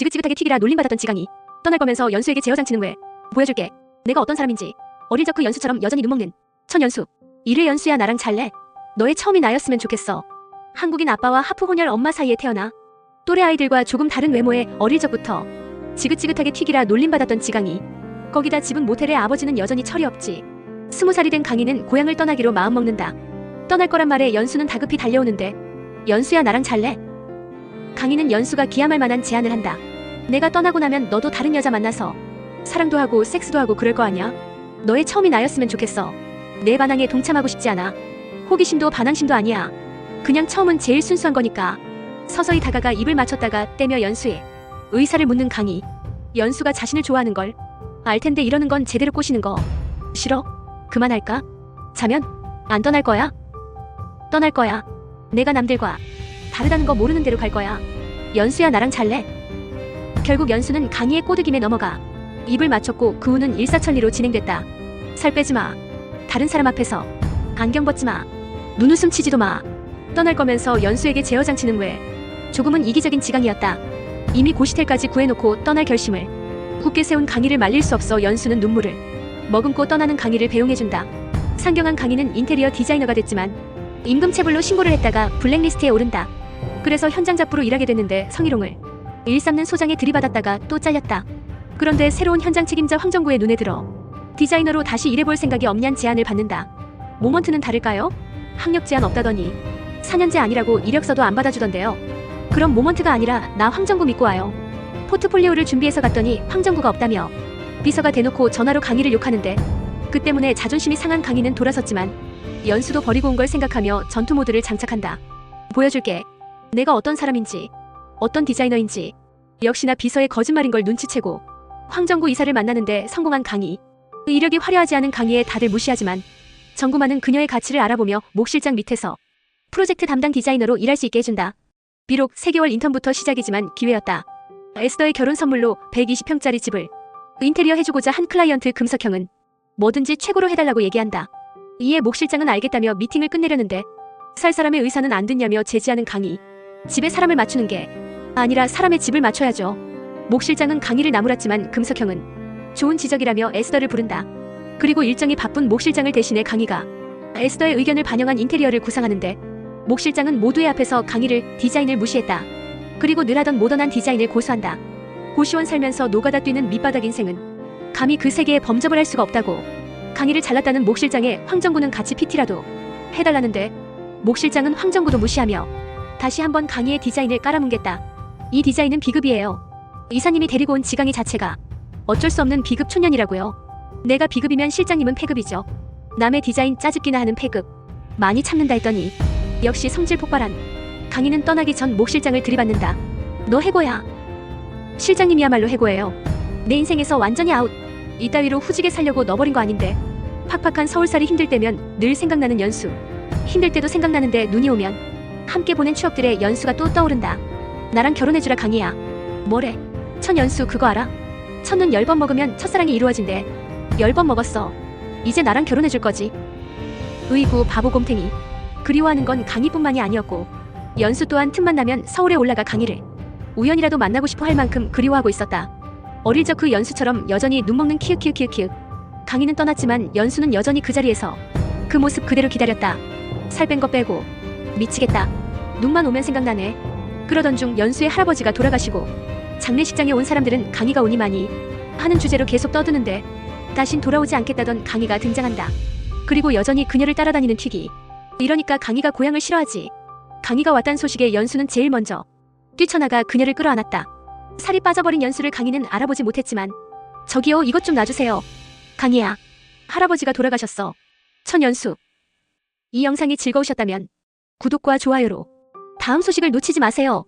지긋지긋하게 튀기라 놀림받았던 지강이 떠날 거면서 연수에게 제어장치는 왜? 보여줄게. 내가 어떤 사람인지. 어릴 적 그 연수처럼 여전히 눈먹는 천연수. 이래 연수야 나랑 잘래? 너의 처음이 나였으면 좋겠어. 한국인 아빠와 하프 혼혈 엄마 사이에 태어나 또래 아이들과 조금 다른 외모에 어릴 적부터 지긋지긋하게 튀기라 놀림받았던 지강이 거기다 집은 모텔에 아버지는 여전히 철이 없지. 20살이 된 강희는 고향을 떠나기로 마음먹는다. 떠날 거란 말에 연수는 다급히 달려오는데 연수야 나랑 잘래? 강희는 연수가 기함할 만한 제안을 한다. 내가 떠나고 나면 너도 다른 여자 만나서 사랑도 하고 섹스도 하고 그럴 거 아냐? 너의 처음이 나였으면 좋겠어. 내 반항에 동참하고 싶지 않아. 호기심도 반항심도 아니야. 그냥 처음은 제일 순수한 거니까. 서서히 다가가 입을 맞췄다가 떼며 연수의 의사를 묻는 강희. 연수가 자신을 좋아하는 걸 알 텐데 이러는 건 제대로 꼬시는 거 싫어? 그만할까? 자면? 안 떠날 거야? 떠날 거야. 내가 남들과 다르다는 거 모르는 대로 갈 거야. 연수야 나랑 잘래? 결국 연수는 강희의 꼬드김에 넘어가 입을 맞췄고 그 후는 일사천리로 진행됐다. 살 빼지 마. 다른 사람 앞에서 안경 벗지 마. 눈웃음 치지도 마. 떠날 거면서 연수에게 제어장치는 왜? 조금은 이기적인 지강이었다. 이미 고시텔까지 구해놓고 떠날 결심을 굳게 세운 강희를 말릴 수 없어 연수는 눈물을 머금고 떠나는 강희를 배웅해준다. 상경한 강희는 인테리어 디자이너가 됐지만 임금체불로 신고를 했다가 블랙리스트에 오른다. 그래서 현장 잡부로 일하게 됐는데 성희롱을 일삼는 소장에 들이받았다가 또 잘렸다. 그런데 새로운 현장 책임자 황정구의 눈에 들어 디자이너로 다시 일해볼 생각이 없냔 제안을 받는다. 모먼트는 다를까요? 학력 제한 없다더니 4년제 아니라고 이력서도 안 받아주던데요. 그럼 모먼트가 아니라 나 황정구 믿고 와요. 포트폴리오를 준비해서 갔더니 황정구가 없다며 비서가 대놓고 전화로 강희를 욕하는데 그 때문에 자존심이 상한 강희는 돌아섰지만 연수도 버리고 온 걸 생각하며 전투 모드를 장착한다. 보여줄게. 내가 어떤 사람인지 어떤 디자이너인지. 역시나 비서의 거짓말인 걸 눈치채고 황정구 이사를 만나는데 성공한 강희. 이력이 화려하지 않은 강희에 다들 무시하지만 정구만은 그녀의 가치를 알아보며 목 실장 밑에서 프로젝트 담당 디자이너로 일할 수 있게 해준다. 비록 3개월 인턴부터 시작이지만 기회였다. 에스더의 결혼 선물로 120평짜리 집을 인테리어 해주고자 한 클라이언트 금석형은 뭐든지 최고로 해달라고 얘기한다. 이에 목 실장은 알겠다며 미팅을 끝내려는데 살 사람의 의사는 안 듣냐며 제지하는 강희. 집에 사람을 맞추는 게 아니라 사람의 집을 맞춰야죠. 목 실장은 강희를 나무랐지만 금석형은 좋은 지적이라며 에스더를 부른다. 그리고 일정이 바쁜 목 실장을 대신해 강희가 에스더의 의견을 반영한 인테리어를 구상하는데 목 실장은 모두의 앞에서 강희를 디자인을 무시했다. 그리고 늘 하던 모던한 디자인을 고수한다. 고시원 살면서 노가다 뛰는 밑바닥 인생은 감히 그 세계에 범접을 할 수가 없다고. 강희를 잘랐다는 목 실장에 황정구는 같이 PT라도 해달라는데 목 실장은 황정구도 무시하며 다시 한번 강희의 디자인을 깔아뭉갰다. 이 디자인은 비급이에요. 이사님이 데리고 온 지강이 자체가 어쩔 수 없는 비급 촌년이라고요. 내가 비급이면 실장님은 패급이죠. 남의 디자인 짜집기나 하는 패급. 많이 참는다 했더니 역시 성질 폭발한 강희는 떠나기 전 목 실장을 들이받는다. 너 해고야. 실장님이야말로 해고예요. 내 인생에서 완전히 아웃. 이따위로 후지게 살려고 넣어버린 거 아닌데. 팍팍한 서울살이 힘들 때면 늘 생각나는 연수. 힘들 때도 생각나는데 눈이 오면 함께 보낸 추억들에 연수가 또 떠오른다. 나랑 결혼해주라 강희야. 뭐래? 천연수 그거 알아? 첫눈 10번 먹으면 첫사랑이 이루어진대. 10번 먹었어. 이제 나랑 결혼해줄 거지. 으이구 바보 곰탱이. 그리워하는 건 강희뿐만이 아니었고 연수 또한 틈만 나면 서울에 올라가 강희를 우연이라도 만나고 싶어 할 만큼 그리워하고 있었다. 어릴 적 그 연수처럼 여전히 눈먹는 키읔키읔키읔키읔. 강희는 떠났지만 연수는 여전히 그 자리에서 그 모습 그대로 기다렸다. 살 뺀 거 빼고. 미치겠다. 눈만 오면 생각나네. 그러던 중 연수의 할아버지가 돌아가시고 장례식장에 온 사람들은 강희가 오니마니 하는 주제로 계속 떠드는데 다신 돌아오지 않겠다던 강희가 등장한다. 그리고 여전히 그녀를 따라다니는 튀기. 이러니까 강희가 고향을 싫어하지. 강희가 왔단 소식에 연수는 제일 먼저 뛰쳐나가 그녀를 끌어안았다. 살이 빠져버린 연수를 강희는 알아보지 못했지만 저기요 이것 좀 놔주세요. 강희야. 할아버지가 돌아가셨어. 천연수. 이 영상이 즐거우셨다면 구독과 좋아요로 다음 소식을 놓치지 마세요.